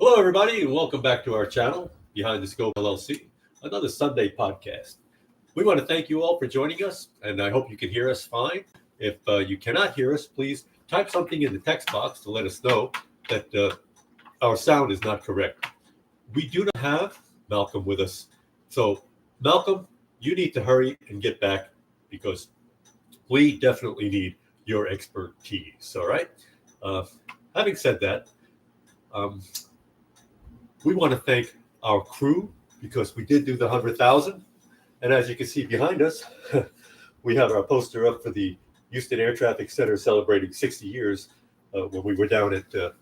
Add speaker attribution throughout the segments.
Speaker 1: Hello, everybody, and welcome back to our channel, Behind the Scope LLC, another Sunday podcast. We want to thank you all for joining us, and I hope you can hear us fine. If you cannot hear us, please type something in the text box to let us know that our sound is not correct. We do not have Malcolm with us. So, Malcolm, you need to hurry and get back because we definitely need your expertise, all right? Uh, Having said that, um, we want to thank our crew because we did do the 100,000. And as you can see behind us, we have our poster up for the Houston Air Traffic Center celebrating 60 years when we were down at Kenny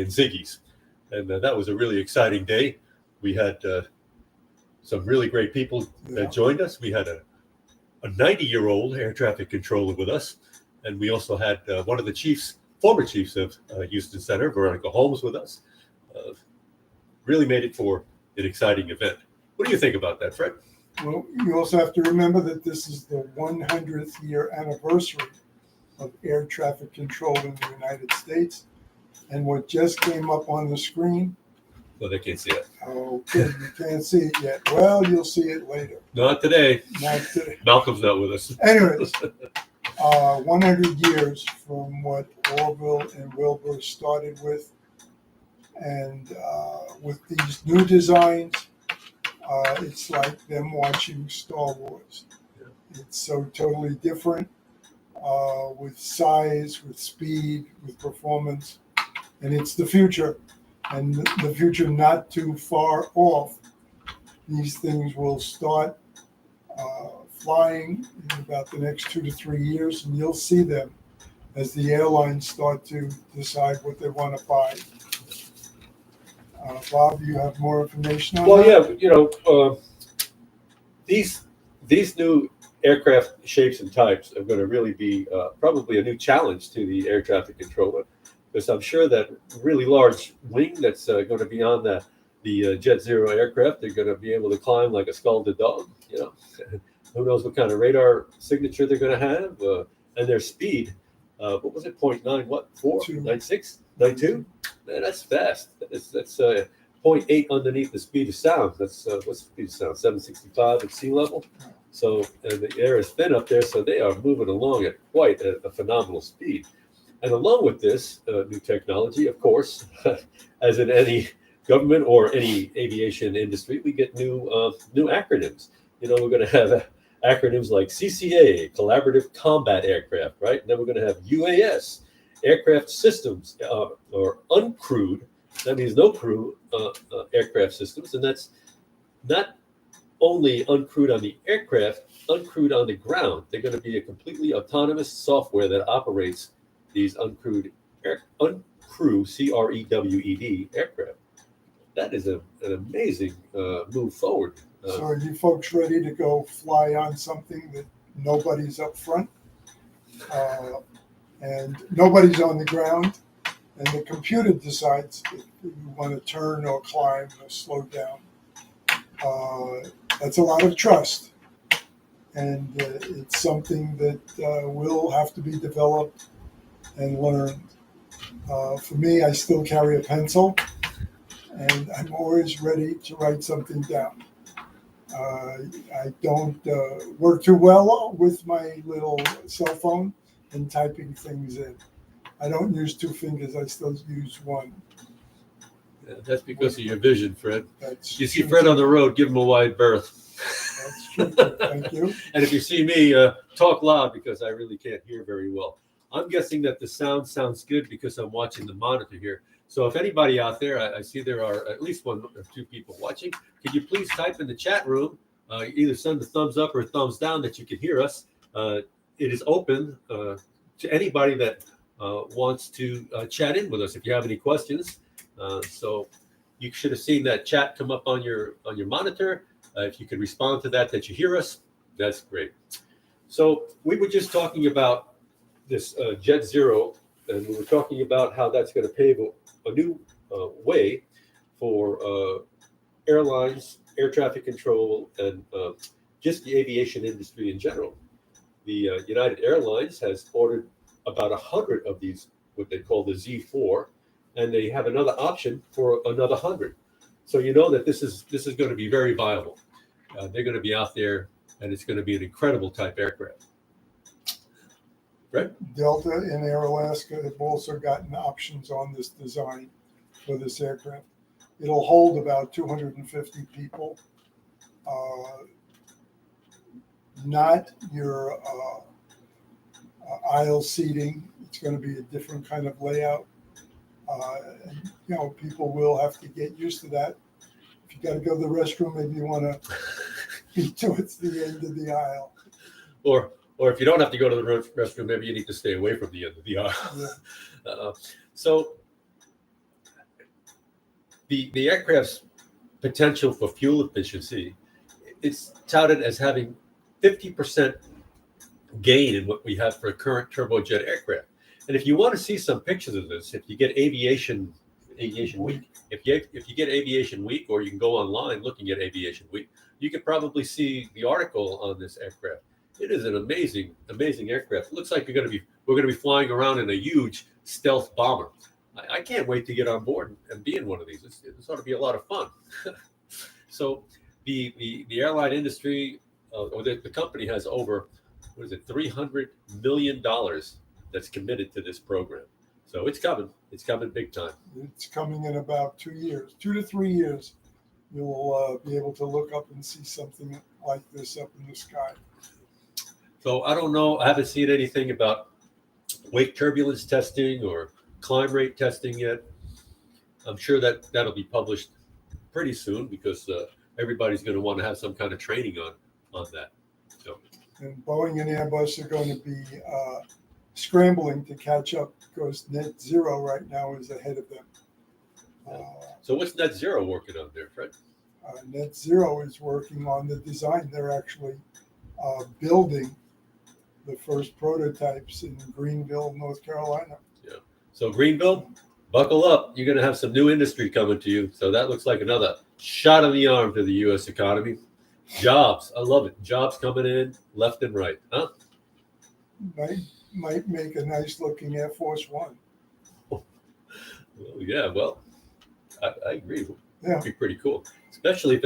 Speaker 1: and Ziggy's, and that was a really exciting day. We had some really great people that joined us. We had a 90-year-old air traffic controller with us, and we also had one of the former chiefs of Houston Center, Veronica Holmes, with us. Uh, really made it for an exciting event. What do you think about that, Fred?
Speaker 2: Well, you also have to remember that this is the 100th year anniversary of air traffic control in the United States. And what just came up on the screen,
Speaker 1: Well, they can't see it.
Speaker 2: okay, you can't see it yet. Well, you'll see it later.
Speaker 1: Not today.
Speaker 2: Not today.
Speaker 1: Malcolm's not with us.
Speaker 2: Anyways, 100 years from what Orville and Wilbur started with. And with these new designs, it's like them watching Star Wars. It's so totally different with size, with speed, with performance. And it's the future. And the future not too far off. These things will start flying in about the next 2 to 3 years, and you'll see them as the airlines start to decide what they want to buy. Bob, you have more information on that?
Speaker 1: Well, yeah, these new aircraft shapes and types are going to really be probably a new challenge to the air traffic controller, because I'm sure that really large wing that's going to be on the Jet Zero aircraft, they're going to be able to climb like a scalded dog. Who knows what kind of radar signature they're going to have, and their speed. What was it? 0.9 what? 4? 96? 92? Man, that's fast. That's 0.8 underneath the speed of sound. That's what's the speed of sound? 765 at sea level. So, and the air is thin up there, so they are moving along at quite a phenomenal speed. And along with this new technology, of course, as in any government or any aviation industry, we get new acronyms. We're going to have acronyms like CCA, Collaborative Combat Aircraft, right? And then we're going to have UAS, Aircraft Systems, or uncrewed. That means no crew aircraft systems, and that's not only uncrewed on the aircraft, uncrewed on the ground. They're going to be a completely autonomous software that operates these uncrewed CREWED aircraft. That is an amazing move forward.
Speaker 2: So are you folks ready to go fly on something that nobody's up front and nobody's on the ground, and the computer decides if you want to turn or climb or slow down? That's a lot of trust, and it's something that will have to be developed and learned. For me, I still carry a pencil, and I'm always ready to write something down. I don't work too well with my little cell phone and typing things in. I don't use 2 fingers, I still use 1.
Speaker 1: Yeah, that's because of your vision, Fred. You see
Speaker 2: true.
Speaker 1: Fred on the road, give him a wide berth.
Speaker 2: That's true. Thank you.
Speaker 1: And if you see me, talk loud because I really can't hear very well. I'm guessing that the sound sounds good because I'm watching the monitor here. So if anybody out there, I see there are at least 1 or 2 people watching. Could you please type in the chat room, either send a thumbs up or a thumbs down that you can hear us. It is open to anybody that wants to chat in with us if you have any questions. So you should have seen that chat come up on your monitor. If you could respond to that you hear us, that's great. So we were just talking about this Jet Zero, and we were talking about how that's going to pave a new way for airlines, air traffic control, and just the aviation industry in general. The United Airlines has ordered about 100 of these, what they call the Z4, and they have another option for another 100. So you know that this is going to be very viable. They're going to be out there, and it's going to be an incredible type aircraft. Right?
Speaker 2: Delta and Air Alaska have also gotten options on this design for this aircraft. It'll hold about 250 people. Not your aisle seating. It's going to be a different kind of layout. And, people will have to get used to that. If you got to go to the restroom, maybe you want to be towards the end of the aisle.
Speaker 1: Or if you don't have to go to the restroom, maybe you need to stay away from the end of the aisle.
Speaker 2: Yeah.
Speaker 1: So the aircraft's potential for fuel efficiency, it's touted as having 50% gain in what we have for a current turbojet aircraft. And if you want to see some pictures of this, if you get Aviation Week, if you get Aviation Week, or you can go online looking at Aviation Week, you can probably see the article on this aircraft. It is an amazing aircraft. It looks like we're going to be flying around in a huge stealth bomber. I can't wait to get on board and be in one of these. It's ought to be a lot of fun. So the airline industry, or the company, has over $300 million that's committed to this program. So it's coming big time.
Speaker 2: It's coming in about 2 years, 2 to 3 years. You'll be able to look up and see something like this up in the sky.
Speaker 1: So I don't know. I haven't seen anything about wake turbulence testing or climb rate testing yet. I'm sure that'll be published pretty soon, because everybody's going to want to have some kind of training on that. So.
Speaker 2: And Boeing and Airbus are going to be scrambling to catch up, because net zero right now is ahead of them.
Speaker 1: So what's net zero working on there, Fred?
Speaker 2: Net zero is working on the design. They're actually building the first prototypes in Greenville, North Carolina.
Speaker 1: Yeah. So Greenville, buckle up. You're going to have some new industry coming to you. So that looks like another shot in the arm to the U.S. economy. Jobs. I love it. Jobs coming in left and right. Huh?
Speaker 2: Might make a nice looking Air Force One.
Speaker 1: Well, yeah. Well, I agree.
Speaker 2: Yeah.
Speaker 1: It'd be pretty cool, especially if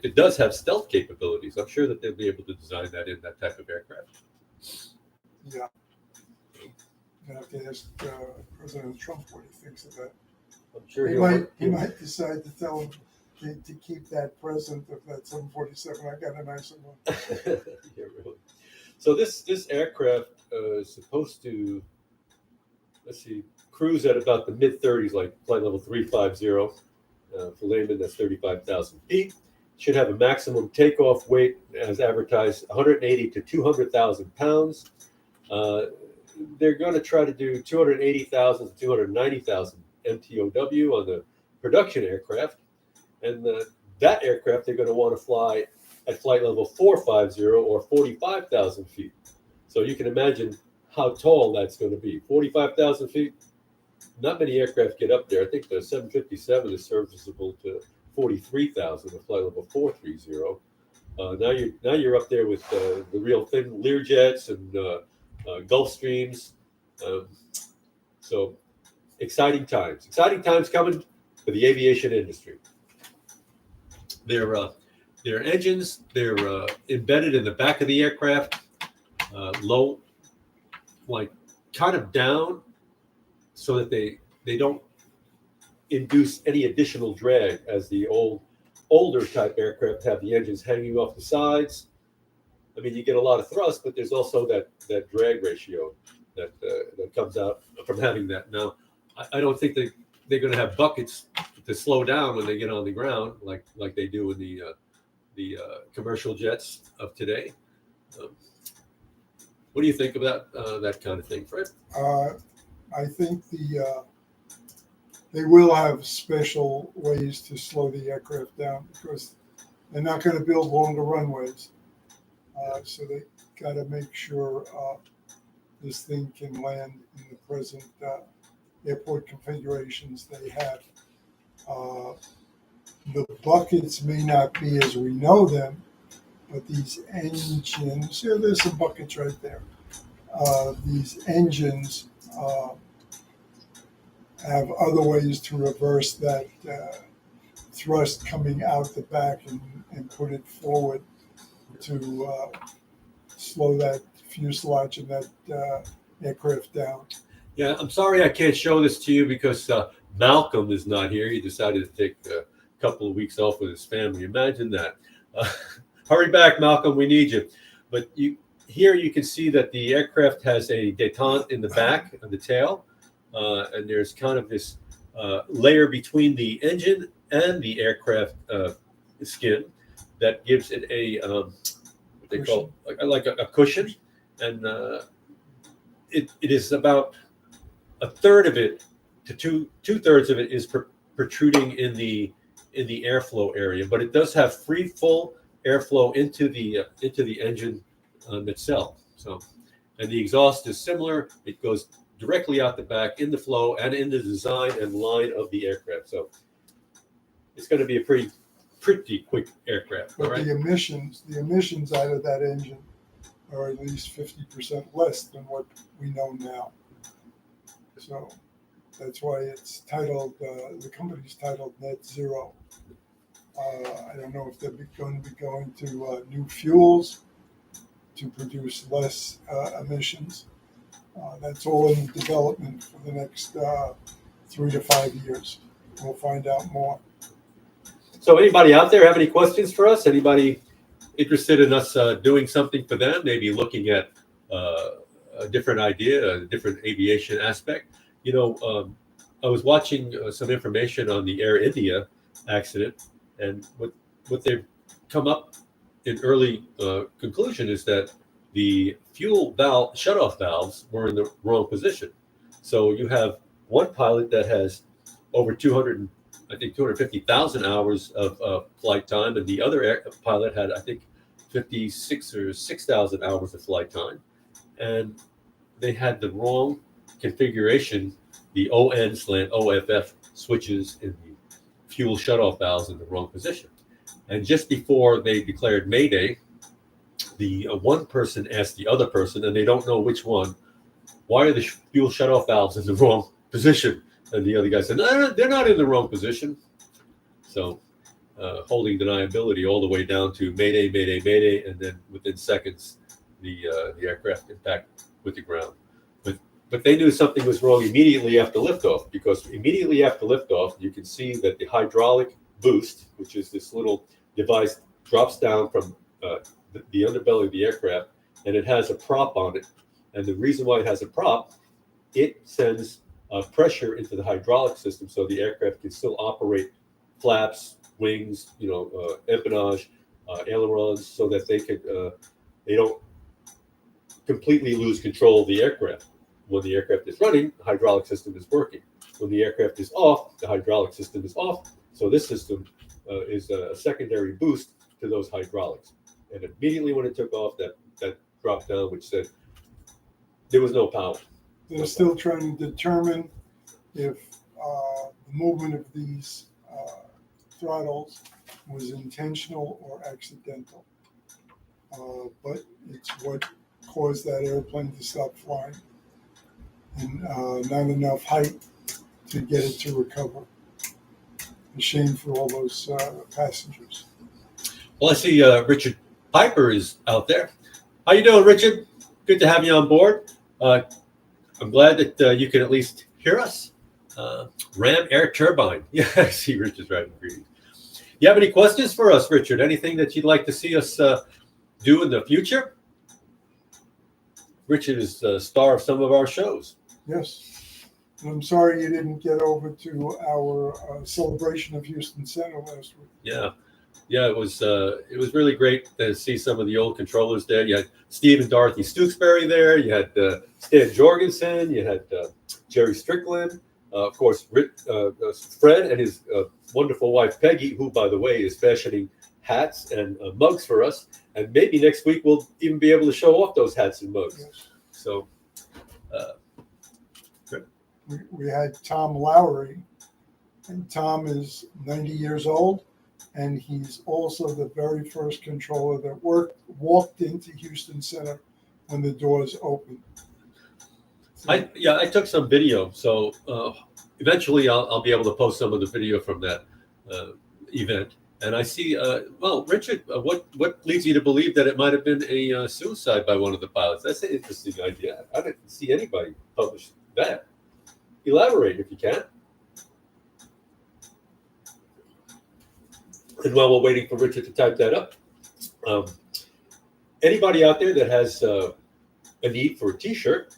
Speaker 1: it does have stealth capabilities. I'm sure that they'll be able to design that in that type of aircraft.
Speaker 2: Yeah. You have to ask President Trump what he thinks of that.
Speaker 1: I'm sure
Speaker 2: he might decide to tell him to keep that present of that 747. I got a nicer one.
Speaker 1: Yeah, really. So this aircraft is supposed to, cruise at about the mid-30s, like flight level 350. For layman, that's 35,000 feet. Should have a maximum takeoff weight, as advertised, 180 to 200,000 pounds. They're going to try to do 280,000 to 290,000 MTOW on the production aircraft. And that aircraft they're going to want to fly at flight level 450, or 45,000 feet. So you can imagine how tall that's going to be. 45,000 feet. Not many aircraft get up there. I think the 757 is serviceable to 43,000 at flight level 430. Now you're up there with the real thin Learjets and Gulfstreams. So exciting times coming for the aviation industry. Their engines, they're embedded in the back of the aircraft, low, like kind of down, so that they don't induce any additional drag, as the older type aircraft have the engines hanging off the sides. I mean, you get a lot of thrust, but there's also that drag ratio that comes out from having that. Now, I don't think they're going to have buckets to slow down when they get on the ground like they do in the commercial jets of today. What do you think about that kind of thing, Fred?
Speaker 2: I think they will have special ways to slow the aircraft down, because they're not going to build longer runways. So they got to make sure this thing can land in the present airport configurations they have. The buckets may not be as we know them, but these engines, there's some buckets right there. These engines have other ways to reverse that thrust coming out the back and put it forward to slow that fuselage and that aircraft down.
Speaker 1: Yeah, I'm sorry I can't show this to you because Malcolm is not here. He decided to take a couple of weeks off with his family. Imagine that. Uh, hurry back, Malcolm. We need you. But here you can see that the aircraft has a détente in the back of the tail, and there's kind of this layer between the engine and the aircraft skin that gives it a what they call like a cushion, and it is about a third of it to two-thirds of it is protruding in the airflow area, but it does have free full airflow into the engine itself. So, and the exhaust is similar. It goes directly out the back in the flow and in the design and line of the aircraft. So it's going to be a pretty quick aircraft.
Speaker 2: But
Speaker 1: right?
Speaker 2: the emissions out of that engine are at least 50% less than what we know now. So that's why it's titled, the company's titled Net Zero. I don't know if they're going to be going to new fuels to produce less emissions. That's all in development for the next 3 to 5 years. We'll find out more.
Speaker 1: So anybody out there have any questions for us? Anybody interested in us doing something for them? Maybe looking at a different idea, a different aviation aspect. I was watching some information on the Air India accident, and what they've come up in early conclusion is that the fuel valve shutoff valves were in the wrong position. So you have one pilot that has over 250,000 hours of flight time, and the other pilot had, I think, 56 or 6,000 hours of flight time, and they had the wrong configuration, the ON/OFF switches in the fuel shutoff valves in the wrong position. And just before they declared Mayday, the one person asked the other person, and they don't know which one, why are the fuel shutoff valves in the wrong position? And the other guy said, no, they're not in the wrong position. So holding deniability all the way down to Mayday, Mayday, Mayday, and then within seconds, the aircraft impact with the ground. But they knew something was wrong immediately after liftoff, because immediately after liftoff, you can see that the hydraulic boost, which is this little device, drops down from the underbelly of the aircraft, and it has a prop on it. And the reason why it has a prop, it sends pressure into the hydraulic system so the aircraft can still operate flaps, wings, empennage, ailerons, so that they don't completely lose control of the aircraft. When the aircraft is running, the hydraulic system is working. When the aircraft is off, the hydraulic system is off. So this system is a secondary boost to those hydraulics. And immediately when it took off, that dropped down, which said there was no power.
Speaker 2: They're still trying to determine if the movement of these throttles was intentional or accidental. But it's what caused that airplane to stop flying, and not enough height to get it to recover. A shame for all those passengers.
Speaker 1: Well, I see Richard Piper is out there. How you doing, Richard? Good to have you on board. I'm glad that you can at least hear us. Ram Air Turbine. Yeah, I see Richard's writing greetings. You have any questions for us, Richard? Anything that you'd like to see us do in the future? Richard is the star of some of our shows.
Speaker 2: Yes. And I'm sorry you didn't get over to our celebration of Houston Center last week.
Speaker 1: Yeah, it was really great to see some of the old controllers there. You had Steve and Dorothy Stooksbury there. You had Stan Jorgensen. You had Jerry Strickland. Of course, Fred and his wonderful wife Peggy, who, by the way, is fashioning hats and mugs for us. And maybe next week we'll even be able to show off those hats and mugs.
Speaker 2: Yes.
Speaker 1: So,
Speaker 2: we had Tom Lowry, and Tom is 90 years old, and he's also the very first controller that walked into Houston Center when the doors opened.
Speaker 1: I took some video, so eventually I'll be able to post some of the video from that event. And I see, well, Richard, what leads you to believe that it might have been a suicide by one of the pilots? That's an interesting idea. I didn't see anybody publish that. Elaborate if you can. And while we're waiting for Richard to type that up, anybody out there that has a need for a T-shirt,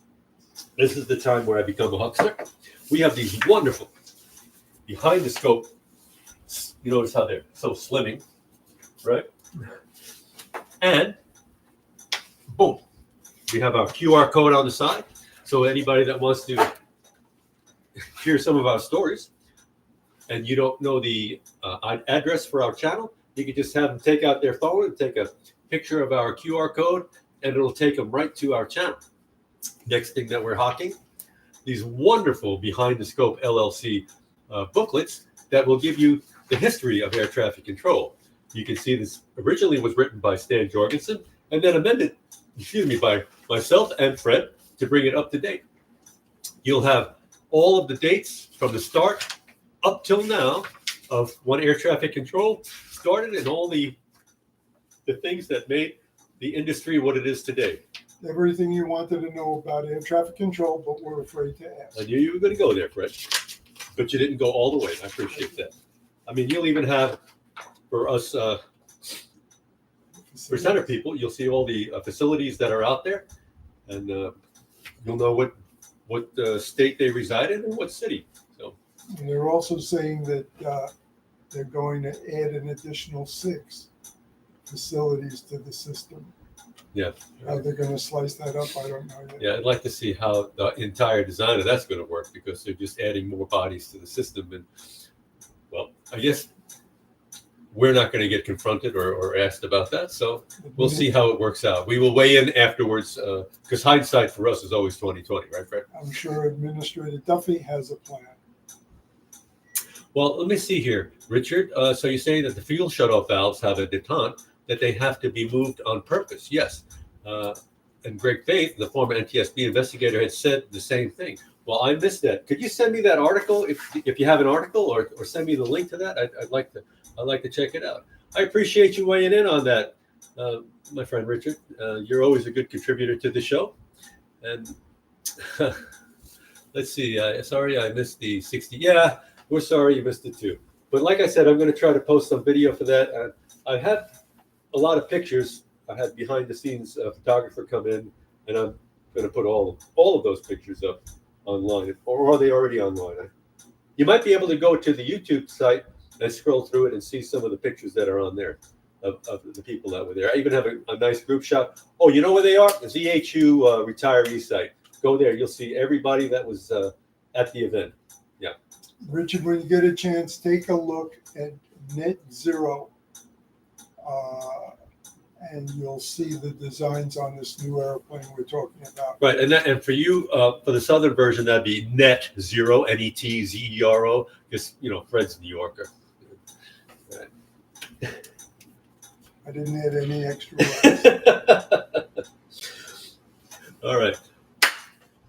Speaker 1: this is the time where I become a huckster. We have these wonderful behind the scope. You notice how they're so slimming, right? And boom, we have our QR code on the side. So anybody that wants to hear some of our stories and you don't know the address for our channel, you can just have them take out their phone and take a picture of our QR code, and it'll take them right to our channel. Next thing that we're hawking, these wonderful Behind the Scope LLC booklets that will give you the history of air traffic control. You can see this originally was written by Stan Jorgensen and then amended, by myself and Fred to bring it up to date. You'll have all of the dates from the start up till now of when air traffic control started and all the things that made the industry what it is today.
Speaker 2: Everything you wanted to know about air traffic control, but were afraid to ask.
Speaker 1: I knew you were going to go there, Fred, but you didn't go all the way. I appreciate that. I mean, you'll even have, for us presenter people, you'll see all the facilities that are out there, and you'll know what state they reside in and what city. So,
Speaker 2: and they're also saying that they're going to add an additional 6 facilities to the system.
Speaker 1: Yeah.
Speaker 2: How they're going to slice that up, I don't know yet.
Speaker 1: Yeah, I'd like to see how the entire design of that's going to work, because they're just adding more bodies to the system. And, well, I guess we're not going to get confronted or asked about that. So we'll see how it works out. We will weigh in afterwards, because hindsight for us is always 20/20, right, Fred?
Speaker 2: I'm sure Administrator Duffy has a plan.
Speaker 1: Well, let me see here, Richard. So you say that the fuel shutoff valves have a detente, that they have to be moved on purpose. Yes. And Greg Faith, the former NTSB investigator, had said the same thing. Well, I missed that. Could you send me that article if you have an article, or send me the link to that? I'd like to check it out. I appreciate you weighing in on that, my friend Richard. You're always a good contributor to the show. And let's see. Sorry, I missed the 60. Yeah, we're sorry you missed it too. But like I said, I'm going to try to post some video for that. I have a lot of pictures. I had behind the scenes photographer come in, and I'm going to put all of those pictures up online, or are they already online? You might be able to go to the YouTube site and scroll through it and see some of the pictures that are on there of the people that were there. I even have a nice group shot. Oh, you know where they are? The ZHU retiree site. Go there. You'll see everybody that was at the event. Yeah.
Speaker 2: Richard, when you get a chance, take a look at Net Zero, and you'll see the designs on this new airplane we're talking about.
Speaker 1: Right, and for you, for the southern version, that'd be Net Zero, NETZERO, because Fred's a New Yorker. Right.
Speaker 2: I didn't add any extra words.
Speaker 1: All right.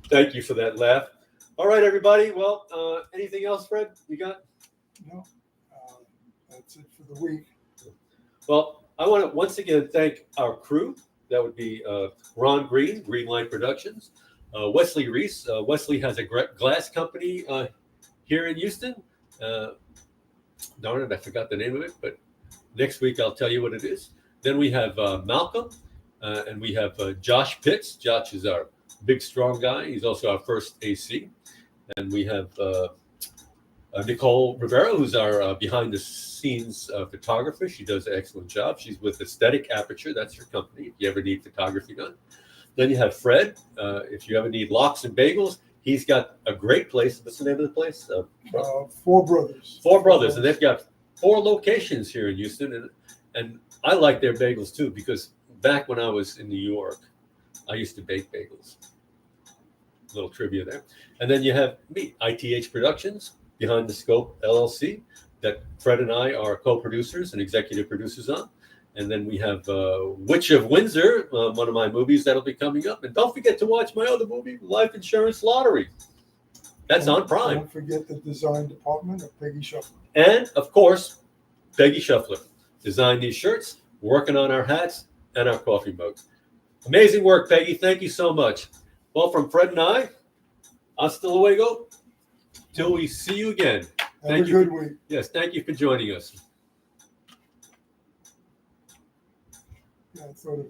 Speaker 1: Thank you for that laugh. All right, everybody. Well, anything else, Fred? You got?
Speaker 2: No. That's it for the week.
Speaker 1: Well, I want to once again thank our crew. That would be Ron Green, Greenlight Productions, Wesley Reese. Wesley has a glass company here in Houston. Darn it, I forgot the name of it, but next week I'll tell you what it is. Then we have Malcolm, and we have Josh Pitts. Josh is our big, strong guy. He's also our first AC. And we have Nicole Rivera, who's our behind-the-scenes photographer. She does an excellent job. She's with Aesthetic Aperture. That's her company if you ever need photography done. Then you have Fred. If you ever need lox and bagels, he's got a great place. What's the name of the place?
Speaker 2: Four Brothers.
Speaker 1: Four Brothers. And they've got 4 locations here in Houston. And I like their bagels, too, because back when I was in New York, I used to bake bagels. Little trivia there. And then you have me, ITH Productions, Behind the Scope LLC, that Fred and I are co-producers and executive producers on. And then we have Witch of Windsor, one of my movies that'll be coming up. And don't forget to watch my other movie, Life Insurance Lottery. That's on Prime.
Speaker 2: Don't forget the design department of Peggy Shuffler.
Speaker 1: And, of course, Peggy Shuffler designed these shirts, working on our hats and our coffee mugs. Amazing work, Peggy. Thank you so much. Well, from Fred and I, hasta luego. Till we see you again.
Speaker 2: Have a good week.
Speaker 1: Yes, thank you for joining us.
Speaker 2: Yeah, I thought of